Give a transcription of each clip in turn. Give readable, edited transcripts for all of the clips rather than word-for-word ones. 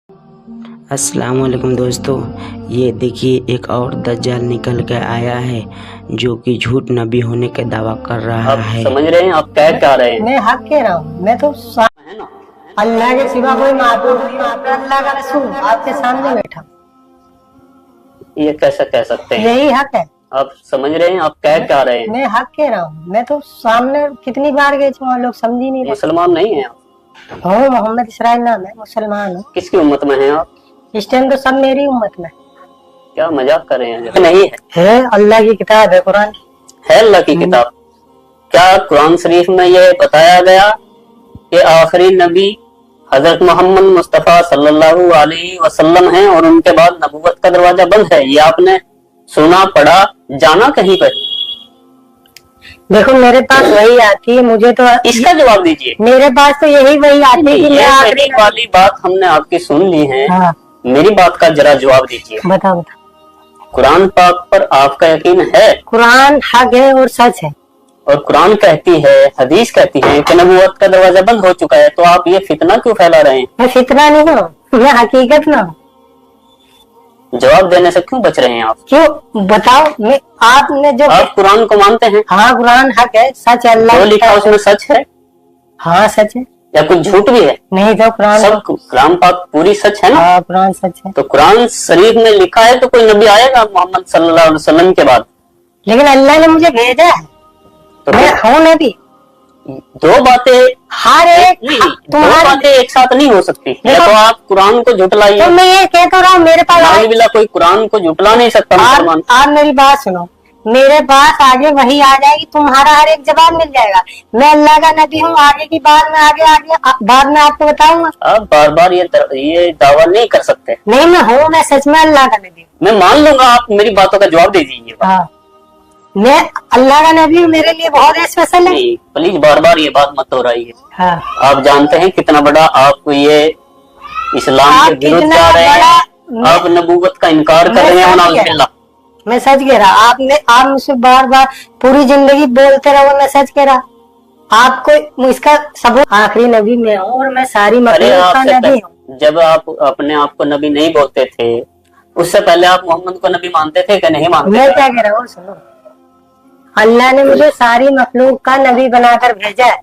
अस्सलाम वालेकुम दोस्तों, ये देखिए एक और दज्जाल निकल के आया है जो कि झूठ नबी होने का दावा कर रहा है। समझ रहे हैं आप क्या रहे हैं? मैं हक कह रहा हूँ। मैं तो है ना, अल्लाह के सिवा कोई माबूद नहीं, अल्लाह का रसूल आपके सामने बैठा, ये कैसे कह सकते हैं? यही हक है। आप समझ रहे हैं आप क्या रहे हैं? मैं हक कह रहा हूँ। मैं तो सामने कितनी बार गए थे, लोग समझ ही नहीं रहे। मुसलमान नहीं है आप? हूँ, मोहम्मद इसराइल नाम है, मुसलमान हूँ। किसकी उम्मत में हैं आप? इस टाइम तो सब मेरी उम्मत में। क्या मजाक कर रहे हैं? नहीं है अल्लाह की किताब है, कुरान है अल्लाह की किताब। क्या कुरान शरीफ में ये बताया गया कि आखिरी नबी हजरत मोहम्मद मुस्तफा सल्लल्लाहु अलैहि वसल्लम हैं और उनके बाद नबूवत का दरवाजा बंद है? ये आपने सुना, पढ़ा, जाना कहीं पर? देखो मेरे पास वही आती है, मुझे तो इसका जवाब दीजिए। मेरे पास तो यही वही आती है कि मैं आखिरी वाली बात हमने आपकी सुन ली है। हाँ। मेरी बात का जरा जवाब दीजिए। बताओ। कुरान पाक पर आपका यकीन है? कुरान हक है और सच है। और कुरान कहती है, हदीस कहती है कि नबूवत का दरवाजा बंद हो चुका है, तो आप ये फितना क्यों फैला रहे हैं? मैं फितना नहीं हूँ, मैं हकीकत में हूँ। जवाब देने से क्यों बच रहे हैं आप? क्यों बताओ। मैं आपने जो आप कुरान को मानते हैं? हाँ, कुरान हक है, सच है, अल्लाह जो लिखा उसमें सच है हाँ सच है, या कुछ झूठ भी है? नहीं तो कुरान सब कुरान पाक पूरी सच है ना? हाँ, कुरान सच है। तो कुरान शरीफ में लिखा है तो कोई नबी आएगा मोहम्मद सल्लल्लाहु अलैहि वसल्लम के बाद? लेकिन अल्लाह ने मुझे भेजा है, तो मैं हूँ नबी। दो बातें हर एक दो बातें एक साथ नहीं हो सकती। या तो आप कुरान को झुटलाइए। तो मैं ये कह तो रहा हूँ, मेरे पास कोई कुरान को झुटला नहीं सकता मुसलमान। आप मेरी बात सुनो, मेरे पास आगे वही आ जाएगी, तुम्हारा हर एक जवाब मिल जाएगा। मैं अल्लाह का नबी हूँ, आगे की बात में आगे बाद में आपको बताऊंगा। आप बार बार ये दावा नहीं कर सकते। नहीं, मैं हूँ, मैं सच में अल्लाह का नबी हूँ। मैं मान लूंगा, आप मेरी बातों का जवाब दे दीजिए। हाँ, मैं अल्लाह का नबी हूँ, मेरे लिए बहुत स्पेशल है। प्लीज बार बार ये बात मत हो रही है। हाँ। आप जानते हैं कितना बड़ा आप ये इस्लाम के विरुद्ध जा रहे हैं। आप नबूवत का इनकार कर रहे हैं। मैं सच कह रहा, आप मुझसे बार बार पूरी जिंदगी बोलते रहो, मैं सच कह रहा। आपको इसका सबूत, आखिरी नबी मैं हूँ और मैं सारी मखलूक का नबी हूँ। जब आप अपने आप को नबी नहीं बोलते थे, उससे पहले आप मोहम्मद को नबी मानते थे कि नहीं मानते? मैं क्या कह रहा हूँ सुनो, अल्लाह ने मुझे सारी मखलूक का नबी बनाकर भेजा है।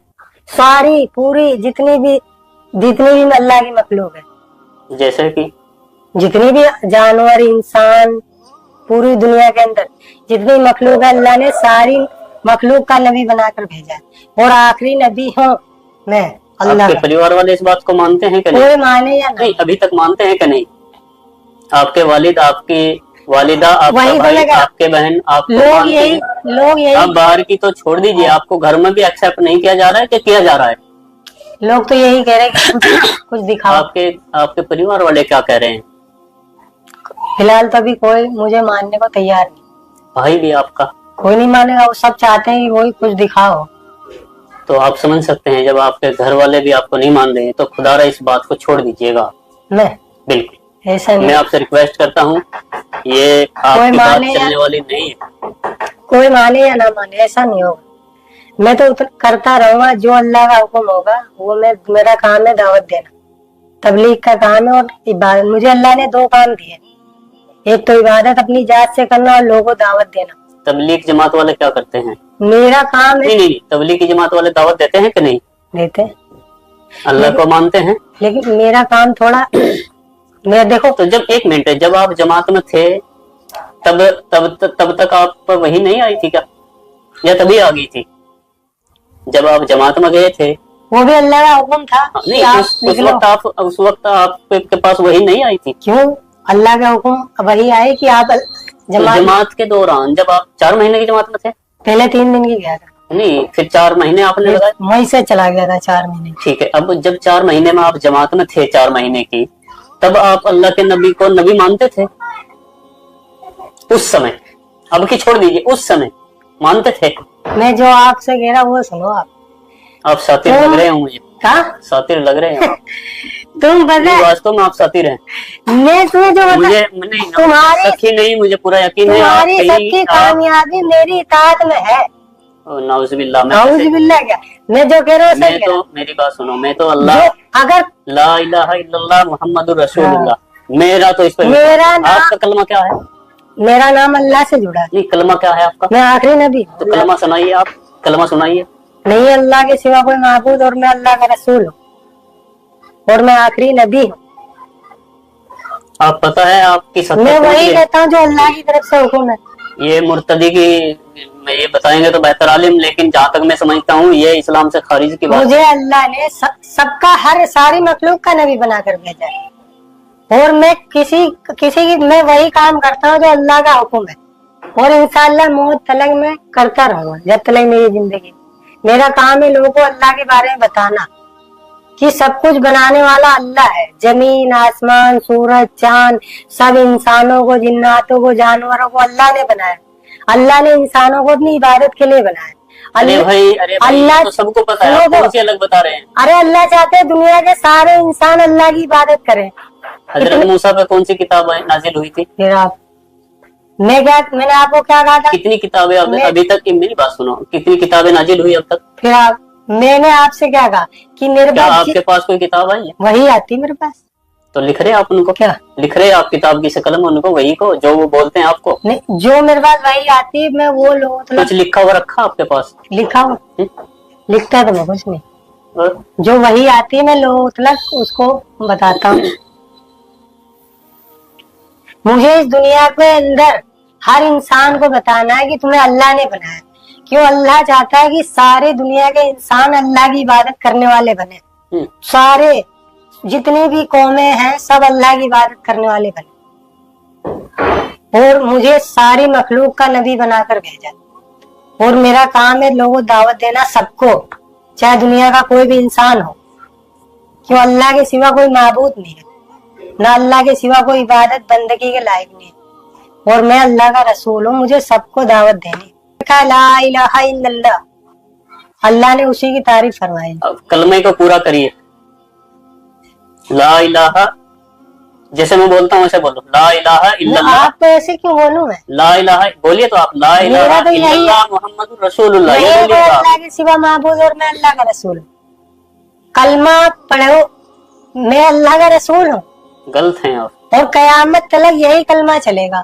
सारी पूरी जितनी भी अल्लाह की मखलूक है, जैसे कि जितनी भी जानवर, इंसान, पूरी दुनिया के अंदर जितनी मखलूक है, अल्लाह ने सारी मखलूक का नबी बनाकर भेजा है और आखिरी नबी हूँ मैं अल्लाह के। परिवार वाले इस बात को मानते हैं कि नहीं? कोई माने या नहीं, अभी तक मानते हैं कि नहीं? आपके वालिद, आपकी वालिदा, आपका भाई, आपके बहन, आप लोग यही अब बाहर की तो छोड़ दीजिए, आपको घर में भी एक्सेप्ट नहीं किया जा रहा है कि किया जा रहा है? लोग तो यही कह रहे हैं कि कुछ दिखाओ। आपके परिवार वाले क्या कह रहे हैं? फिलहाल तो अभी कोई मुझे मानने को तैयार नहीं। भाई भी आपका कोई नहीं मानेगा, वो सब चाहते हैं कि वही कुछ दिखाओ। तो आप समझ सकते हैं, जब आपके घर वाले भी आपको नहीं मान रहे तो खुदारा इस बात को छोड़ दीजिएगा। मैं बिल्कुल ऐसा नहीं। मैं आपसे रिक्वेस्ट करता हूँ, ये आपकी बात चलने वाली नहीं है। कोई माने या ना माने, ऐसा नहीं होगा। मैं तो करता रहूंगा जो अल्लाह का हुक्म होगा वो मेरा काम है दावत देना, तबलीग का काम है और इबादत। मुझे अल्लाह ने दो काम दिए, एक तो इबादत अपनी जात से करना और लोगों को दावत देना। तबलीग जमात वाले क्या करते हैं? मेरा काम है। नहीं, तबलीग की जमात वाले दावत देते हैं कि नहीं? देते। अल्लाह को मानते हैं, लेकिन मेरा काम थोड़ा मैं देखो तो जब एक मिनट, जब आप जमात में थे तब तक आप पर वही नहीं आई थी क्या, या तभी आ गई थी? जब आप जमात में गए थे वो भी अल्लाह का हुक्म था। नहीं, उस वक्त आपके पास वही नहीं आई थी? क्यों? अल्लाह का हुक्म वही आए कि आप जमात के दौरान, जब आप 4 महीने की जमात में थे, पहले 3 दिन की गया था। नहीं, फिर 4 महीने आपने लगाए? वहीं से चला गया था 4 महीने। ठीक है, अब जब 4 महीने में आप जमात में थे, 4 महीने की, तब आप अल्लाह के नबी को नबी मानते थे? उस समय, अब की छोड़ दीजिए, उस समय मानते थे? मैं जो आपसे कह रहा वो सुनो। आप सातिर लग रहे हो मुझे। क्या सातिर लग रहे हैं? तुम बता, वास्तव में आप सातिर हैं। मैं तुम्हें जो मुझे तुम्हारी नहीं, मुझे पूरा यकीन है। तुम्हारी सबकी कामयाबी मेरी इताअत में है। नाउजुबिल्लाह। नाउजुबिल्लाह क्या, मैं जो कह रहा हूँ सही कह रहा हूँ। मेरी बात सुनो, मैं तो अल्लाह अगर ला इलाहा इल्लल्लाह मुहम्मदुर रसूलुल्लाह, मेरा तो इस पर, मेरा आपका कलमा क्या है? मेरा नाम अल्लाह से जुड़ा है। नहीं, कलमा क्या है आपका? मैं आखिरी नबी। तो कलमा सुनाइए, आप कलमा सुनाइए। नहीं अल्लाह के सिवा कोई माबूद और मैं अल्लाह का रसूल हूँ और मैं आखिरी नबी हूँ। आप पता है आपकी सत्ता मैं कौन सी वही है? कहता हूँ जो अल्लाह की तरफ से हुक्म है। ये मुर्तदी की ये बताएंगे तो बेहतर आलिम, लेकिन जहाँ तक मैं समझता हूँ ये इस्लाम से खारिज की बात मुझे अल्लाह ने सबका हर सारी मखलूक का नबी बनाकर भेजा है और मैं किसी की मैं वही काम करता हूँ जो अल्लाह का हुक्म है और इंशाअल्लाह मौत तलक मैं करता रहूंगा जब तलक मेरी जिंदगी। मेरा काम है लोगों को अल्लाह के बारे में बताना कि सब कुछ बनाने वाला अल्लाह है। जमीन, आसमान, सूरज, चांद, सब इंसानों को, जिन्नातों को, जानवरों को अल्लाह ने बनाया। अल्लाह ने इंसानों को अपनी इबादत के लिए बनाया। अरे भाई अल्लाह तो सबको पता है, आप कौन सी अलग बता रहे हैं? अरे अल्लाह चाहते हैं दुनिया के सारे इंसान अल्लाह की इबादत करें। हजरत मूसा पे कौन सी किताब नाजिल हुई थी? फिर आप मैंने आपको क्या कहा था? कितनी किताबें अभी तक, मेरी बात सुनो, कितनी किताबें नाजिल हुई अब तक? फिर मैंने आपसे क्या कहा कि मेरे पास, आपके पास कोई किताब आई है? वही आती मेरे पास। तो लिख रहे आप उनको? क्या लिख रहे आप किताब की शकल में उनको, वही को जो वो बोलते हैं आपको? नहीं, जो मेरे पास वही आती है मैं वो लोगों कुछ लिखा हुआ रखा आपके पास? लिखा हुआ लिखता तो मैं कुछ नहीं, जो वही आती है मैं लोगों तक उसको बताता हूँ। मुझे इस दुनिया के अंदर हर इंसान को बताना है कि तुम्हें अल्लाह ने बनाया। क्यों? अल्लाह चाहता है कि सारी दुनिया के इंसान अल्लाह की इबादत करने वाले बने। सारे जितनी भी कौमें हैं सब अल्लाह की इबादत करने वाले बने और मुझे सारी मखलूक का नबी बनाकर भेजा और मेरा काम है लोगों को दावत देना सबको, चाहे दुनिया का कोई भी इंसान हो। क्यों? अल्लाह के सिवा कोई माबूद नहीं है, ना अल्लाह के सिवा कोई इबादत बंदगी के लायक नहीं है और मैं अल्लाह का रसूल हूँ। मुझे सबको दावत देनी। ला इलाहा इल्लल्लाह, अल्लाह ने उसी की तारीफ फरमाई। कलमे को पूरा करिए। ला इलाहा, जैसे मैं बोलता हूँ वैसे बोलो। ला इलाहा इल्लल्लाह। आप तो ऐसे क्यों बोलूं मैं? ला इलाहा बोलिए तो आप। ला इलाहा इल्लल्लाह मुहम्मदुर रसूलुल्लाह। अल्लाह के सिवा माबूद और मैं अल्लाह का रसूल हूँ। कलमा पढ़ो, मैं अल्लाह का रसूल हूँ। गलत हैं आप। और कयामत तलक यही कलमा चलेगा।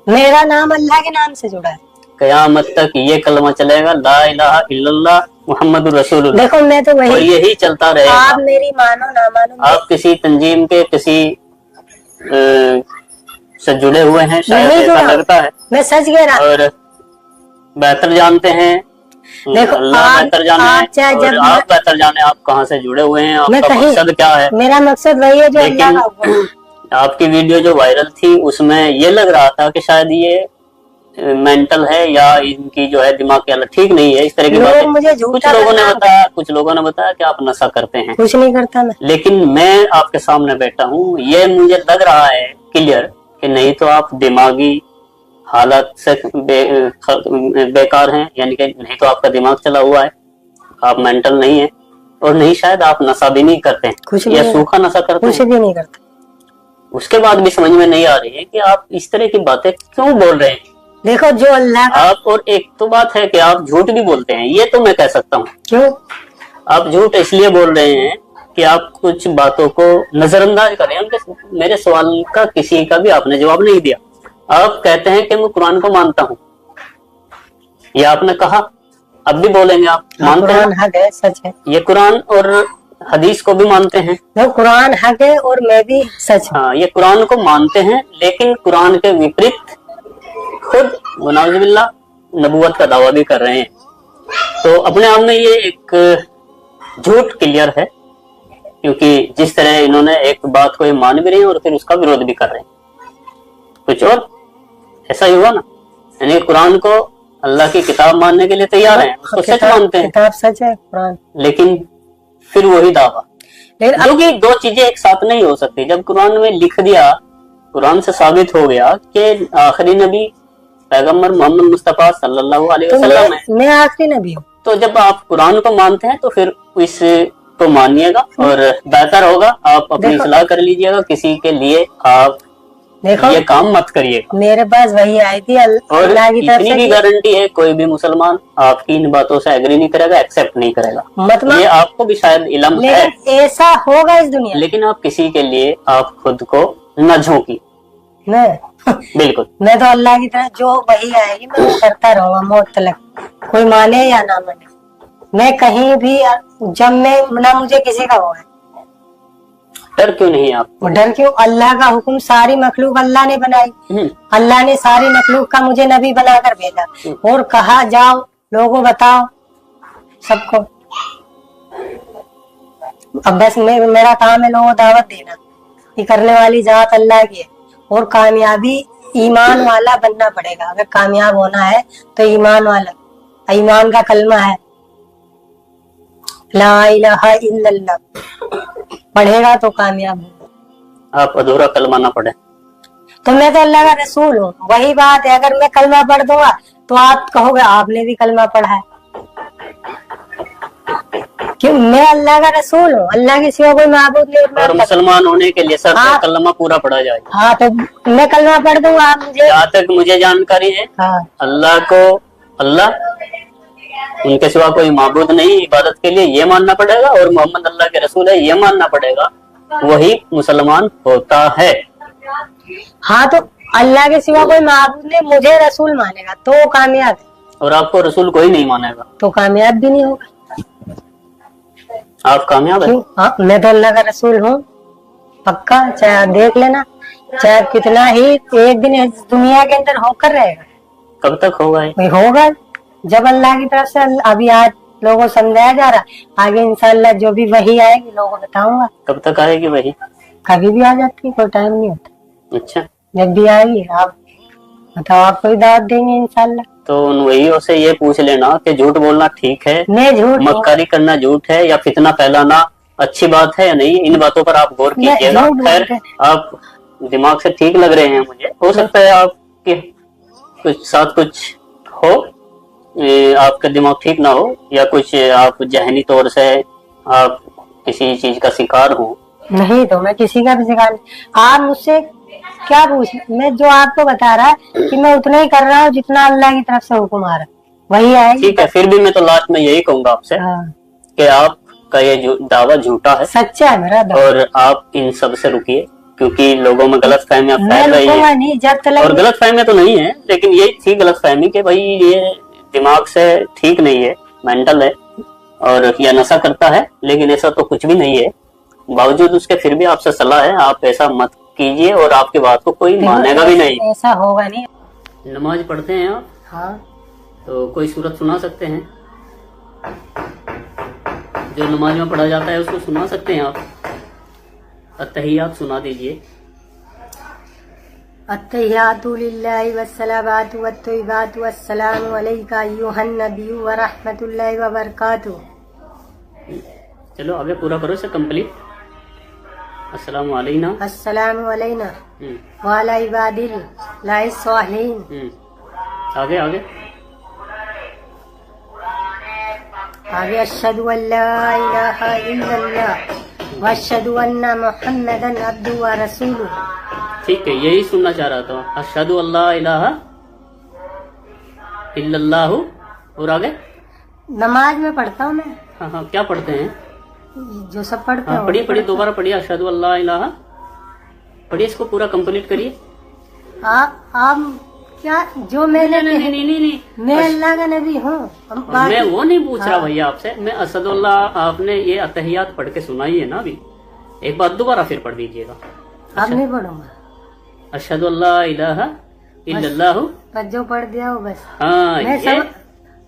मेरा नाम अल्लाह के नाम से जुड़ा है। कयामत तक ये कलमा चलेगा, ला इलाहा इल्लल्लाह मुहम्मदुर रसूलुल्लाह। देखो मैं तो वही, और यही चलता रहेगा। आप मेरी मानो ना मानो, आप किसी तंजीम के किसी से जुड़े हुए हैं शायद, ऐसा लगता है। मैं सच कह रहा हूँ और बेहतर जानते हैं। देखो अल्लाह बेहतर जाने, आप बेहतर जाने आप कहाँ से जुड़े हुए हैं, आपका मकसद क्या है। मेरा मकसद वही है जो अल्लाह का हुक्म है। आपकी वीडियो जो वायरल थी उसमें ये लग रहा था कि शायद ये मेंटल है या इनकी जो है दिमाग की हालत ठीक नहीं है, इस तरह की बातें मुझे कुछ लोगों ने बताया कि आप नशा करते हैं। कुछ नहीं करता मैं, लेकिन मैं आपके सामने बैठा हूँ, ये मुझे लग रहा है क्लियर कि नहीं तो आप दिमागी हालत से बेकार हैं, यानी कि नहीं तो आपका दिमाग चला हुआ है, आप मेंटल नहीं है, और नहीं शायद आप नशा भी नहीं करते हैं या सूखा नशा करते हैं, कुछ भी नहीं करता। उसके बाद भी समझ में नहीं आ रही है कि आप इस तरह की बातें क्यों बोल रहे हैं। देखो जो अल्लाह आप, और एक तो बात है कि आप झूठ भी बोलते हैं, ये तो मैं कह सकता हूँ। क्यों? आप झूठ इसलिए बोल रहे हैं कि आप कुछ बातों को नजरअंदाज कर रहे हैं। उनके मेरे सवाल का किसी का भी आपने जवाब नहीं दिया। आप कहते हैं कि मैं कुरान को मानता हूँ, ये आपने कहा, अब भी बोलेंगे आप मानते हैं। हक है, सच है। ये कुरान और हदीस को भी मानते हैं। कुरान हक है और मैं भी सच हूँ। हाँ, ये कुरान को मानते हैं, लेकिन कुरान के विपरीत खुद वनाउजुबिल्लाह नबूवत का दावा भी कर रहे हैं। तो अपने आप में ये एक झूठ क्लियर है, क्योंकि जिस तरह इन्होंने एक बात को ये मान भी रहे हैं और फिर उसका विरोध भी कर रहे हैं। कुछ और ऐसा ही हुआ ना, यानी कुरान को अल्लाह की किताब मानने के लिए तैयार हैं, उसको सच मानते हैं, किताब सच है कुरान, लेकिन फिर वही दावा। क्योंकि दो चीजें एक साथ नहीं हो सकती। जब कुरान में लिख दिया, कुरान से साबित हो गया कि आखिरी नबी पैगम्बर मोहम्मद मुस्तफा सल्लल्लाहु अलैहि वसल्लम है, मैं आखिरी नबी हूँ, तो जब आप कुरान को मानते हैं तो फिर इसको मानिएगा और बेहतर होगा आप अपनी सलाह कर लीजिएगा। किसी के लिए आप देखो ये काम मत करिएगा। मेरे पास वही आई थी और अल्लाह की तरफ इतनी से भी गारंटी है कोई भी मुसलमान आपकी इन बातों से एग्री नहीं करेगा, एक्सेप्ट नहीं करेगा। मतलब ये आपको भी शायद इल्म है, लेकिन ऐसा होगा इस दुनिया में। लेकिन आप किसी के लिए आप खुद को न झोंकी। मैं बिल्कुल मैं तो अल्लाह की तरफ जो वही आएगी मैं वो करता रहूंगा मौत तक, कोई माने या ना माने। मैं कहीं भी जब मैं ना मुझे किसी का हुआ है, डर क्यों नहीं आप? डर क्यों? अल्लाह का हुक्म, सारी मखलूक अल्लाह ने बनाई, अल्लाह ने सारी मखलूक का मुझे नबी बनाकर भेजा और कहा जाओ लोगों बताओ सबको। अब बस मेरा काम है लोगों को दावत देना, ये करने वाली जात अल्लाह की है। और कामयाबी ईमान वाला बनना पड़ेगा। अगर कामयाब होना है तो ईमान वाला, ईमान का कलमा है ला इलाहा इल्लल्लाह, पढ़ेगा तो कामयाब होगा। आप अधूरा कलमा ना पढ़े तो मैं तो अल्लाह का रसूल हूँ, वही बात है। अगर मैं कलमा पढ़ दूंगा तो आप कहोगे आपने भी कलमा पढ़ा है, क्यों? मैं अल्लाह का रसूल हूँ, अल्लाह के सिवा कोई माबूद नहीं। और मुसलमान होने के लिए सर कलमा पूरा पढ़ा जाए। हाँ तो मैं कलमा पढ़ दूंगा, आप मुझे, जहाँ तक मुझे जानकारी है, हाँ अल्लाह को अल्लाह, उनके सिवा कोई माबूद नहीं इबादत के लिए, ये मानना पड़ेगा। और मोहम्मद अल्लाह के रसूल है, ये मानना पड़ेगा। वही मुसलमान होता है। हाँ तो अल्लाह के सिवा कोई माबूद नहीं, मुझे रसूल मानेगा तो कामयाब है, और आपको रसूल कोई नहीं मानेगा तो कामयाब भी नहीं होगा। आप कामयाब है। हाँ, मैं तो अल्लाह का रसूल हूँ पक्का, चाहे आप देख लेना, चाहे कितना ही एक दिन इस दुनिया के अंदर होकर रहेगा। कब तक होगा ये? होगा जब अल्लाह की तरफ से। अभी आज लोगों को समझाया जा रहा, आगे इंशाअल्लाह जो भी वही आएगी लोगों को बताऊंगा। कब तक आएगी वही? कभी भी आ जाती है, कोई टाइम नहीं होता। अच्छा, जब भी आएगी आप बताओ, आपको ही दावत देंगे इंशाअल्लाह। तो उन वही से ये पूछ लेना कि झूठ बोलना ठीक है, मैं झूठ, मक्कारी करना झूठ है, या फितना फैलाना अच्छी बात है या नहीं? इन बातों पर आप गौर कीजिएगा। खैर, आप दिमाग से ठीक लग रहे हैं मुझे। हो सकता है आपके कुछ साथ कुछ हो, आपका दिमाग ठीक ना हो, या कुछ आप जहनी तौर से आप किसी चीज का शिकार हो। नहीं तो मैं किसी का भी शिकार नहीं। आप मुझसे क्या पूछ, मैं जो आपको बता रहा है कि मैं उतना ही कर रहा हूँ जितना अल्लाह की तरफ से हुक्म आ रहा, वही आएगी। ठीक है, फिर भी मैं तो लास्ट में यही कहूंगा आपसे कि आपका ये दावा झूठा है, सच्चा है मेरा दावा। और आप इन सब से रुकिए, क्योंकि लोगों में गलत फहमियां फैल रही है। नहीं, जब तक और गलत फहमियां तो नहीं है, लेकिन ये थी गलत फहमी कि भाई ये दिमाग से ठीक नहीं है, मेंटल है और या नशा करता है, लेकिन ऐसा तो कुछ भी नहीं है। बावजूद उसके फिर भी आपसे सलाह है, आप ऐसा मत कीजिए और आपकी बात को कोई मानेगा भी नहीं। ऐसा होगा नहीं। नमाज पढ़ते हैं आप? हाँ। तो कोई सूरत सुना सकते हैं जो नमाज में पढ़ा जाता है, उसको सुना सकते हैं आप? अत्तहियात सुना दीजिए। अत्तहियातु लिल्लाहि वस्सलावातु वत्तय्यिबातु वस्सलामु अलैका अय्युहन नबिय्यु व रहमतुल्लाहि व बरकातुहू। चलो आगे पूरा करो इसे कंप्लीट। अस्सलामु अलैना, अस्सलामु अलैना व अला इबादिल्लाहि स्वालिहीन। आगे आगे आगे अशहदु अल्ला इलाहा इल्लल्लाह व अशहदु अन्ना मुहम्मदन अब्दुहु व रसूलुहु। ठीक है, यही सुनना चाह रहा था। अशहदु अल्ला इलाहा इल्लल्लाहु। और आगे नमाज में पढ़ता हूँ मैं। हाँ हाँ, क्या पढ़ते हैं? जो सब पढ़ते हैं। पढ़िए पढ़िए, दोबारा पढ़िए। अशहदु अल्ला इलाहा पढ़िए, इसको पूरा कंप्लीट करिए। आप क्या जो मैंने नहीं, मैं अल्लाह का नबी हूँ। मैं वो नहीं पूछ रहा भैया आपसे, मैं असदुल्लाह, आपने ये अतहियात पढ़ के सुनाई है ना अभी, एक बार दोबारा फिर पढ़ दीजिएगा। अब नहीं पढ़ूंगा। अशहदु अल्ला इलाहा इल्लल्लाहु, बस जो पढ़ दिया हो बस। हाँ,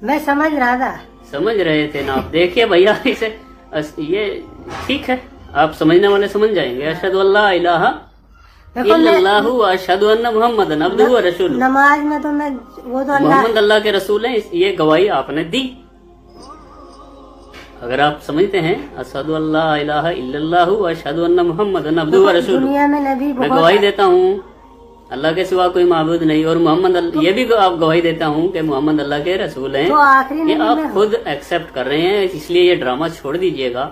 मैं समझ रहा था। समझ रहे थे ना आप? देखिए भैया, इसे ये ठीक है, आप समझने वाले समझ जाएंगे। अशहदु अल्ला इलाहा इल्लल्लाहु व अशहदु अन्ना मुहम्मदन अब्दुहु व रसूलुहु। नमाज में तो मैं वो तो मोहम्मद अल्लाह के रसूल हैं, ये गवाही आपने दी। अगर आप समझते हैं अशहदु अल्ला इलाहा इल्लल्लाहु व अशहदु अन्ना मुहम्मदन अब्दुहु व रसूलुहु, दुनिया में नबी मैं गवाही देता हूँ अल्लाह के सिवा कोई माबूद नहीं, और मोहम्मद, ये भी आप गवाही देता हूँ कि मोहम्मद अल्लाह के रसूल हैं। तो आखिरी ये आप खुद एक्सेप्ट कर रहे हैं, इसलिए ये ड्रामा छोड़ दीजिएगा।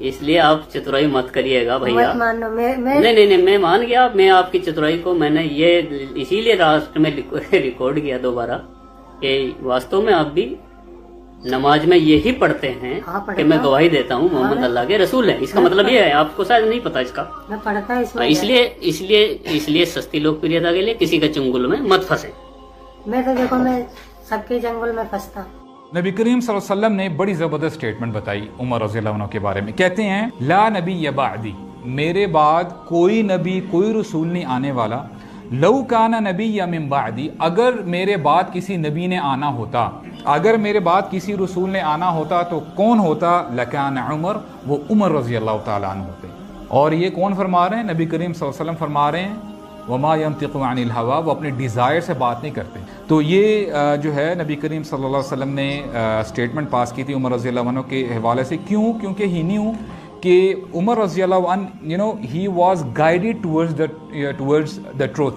इसलिए आप चतुराई मत करिएगा भैया। मत मानो, मैं नहीं, मैं मान गया। मैं आपकी चतुराई को मैंने ये इसीलिए राष्ट्र में रिकॉर्ड किया दोबारा कि वास्तव में आप भी नमाज में यही पढ़ते हैं कि मैं गवाही देता हूँ मोहम्मद अल्लाह के रसूल है। इसका मतलब ये है, आपको शायद नहीं पता इसका। मैं पढ़ता इसमें। इसलिए सस्ती लोकप्रियता के लिए किसी के चंगुल में मत फंसे। मैं तो देखो, मैं सबके जंगल में फंसता। नबी करीम सल्लल्लाहु अलैहि वसल्लम ने बड़ी ज़बरदस्त स्टेटमेंट बताई उमर रज़ियल्लाहु अन्हु के बारे में। कहते हैं ला नबी यबादी, मेरे बाद कोई नबी कोई रसूल नहीं आने वाला। लऊ काना नबी या मिन बादी, अगर मेरे बाद किसी नबी ने आना होता, अगर मेरे बाद किसी रसूल ने आना होता तो कौन होता? लकान उमर, वो उमर रज़ियल्लाहु ताला अन्हु होते। और ये कौन फरमा रहे हैं? नबी करीम सल्लल्लाहु अलैहि वसल्लम फरमा रहे हैं वमा यंतिक़ु अनिल हवा, वो अपने डिज़ायर से बात नहीं करते। तो ये जो है नबी करीम सल्लल्लाहु अलैहि वसल्लम ने स्टेटमेंट पास की थी उमर रज़ियल्लाहु अन्हु के हवाले से। क्यों? क्योंकि ही न्यू कि उमर रज़ियल्लाहु अन्हु ही was guided towards the truth,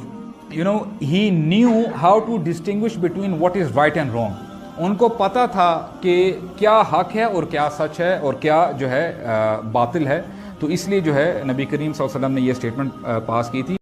he knew how to distinguish between what is right and wrong. उनको पता था कि क्या हक है और क्या सच है और क्या जो है बातिल है। तो इसलिए जो है नबी करीम सल्लल्लाहु अलैहि वसल्लम ने ये स्टेटमेंट पास की थी।